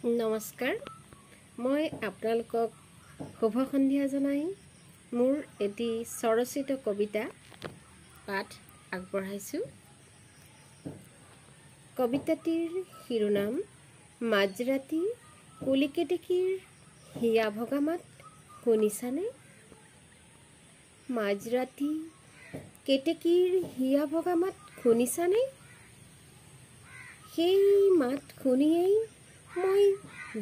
নমস্কাৰ, মই আপোনালোকক শুভ সন্ধিয়া জনাই মোৰ এটি স্বৰচিত কবিতা পাঠ আগবঢ়াইছোঁ। কবিতাটিৰ শিৰোনাম মাঝৰাতি কুলিকেতেকীৰ হিয়া ভগা মাত শুনিছানে? মাঝৰাতি কেতেকীৰ হিয়া ভগা মাত শুনিছানে? সেই মাত শুনিয়েই মই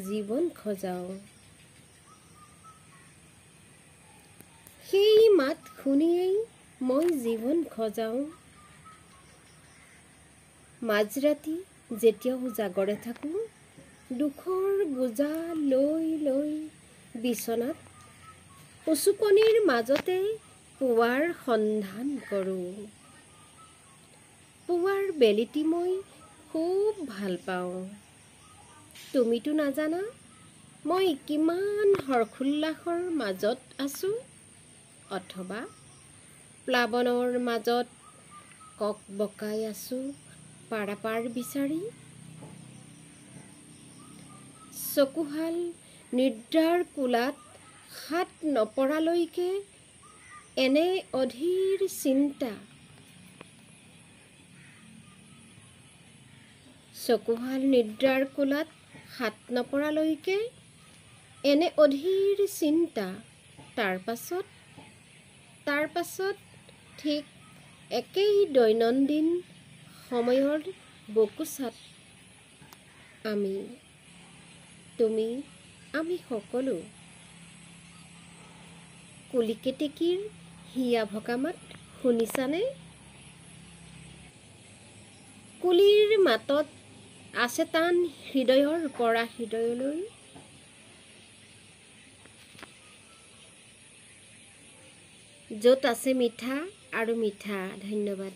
জীৱন খজাওঁ। সেই মাত শুনিয়েই মই জীৱন খজাওঁ। মাঝৰাতি যেতিয়াও জাগৰে থাকোঁ, দুখৰ বোজা লৈ লৈ বিচনাত উচুপনিৰ মাজতে পুৱাৰ সন্ধান কৰোঁ। পুৱাৰ বেলিটি মই খুব ভাল পাওঁ। তুমিতো নাজানা মই কিমান হৰ্ষোল্লাসৰ মাজত আছোঁ, অথবা প্লাৱনৰ মাজত কক বকাই আছোঁ পাৰাপাৰ বিচাৰি। চকুহাল নিদ্ৰাৰ কোলাত হাত নপৰালৈকে এনে অধীৰ চিন্তা। চকুহাল নিদ্ৰাৰ কোলাত হাত নপৰালৈকে এনে অধীৰ চিন্তা। তাৰ পাছত ঠিক একেই দৈনন্দিন সময়ৰ বকুচাত আমি সকলো কুলিকেতেকীৰ হিয়া ভগা মাত শুনিছানে? কুলিৰ মাতত আছে টান হৃদয়ৰ পৰা হৃদয়লৈ। য'ত আছে মিঠা আৰু মিঠা। ধন্যবাদ।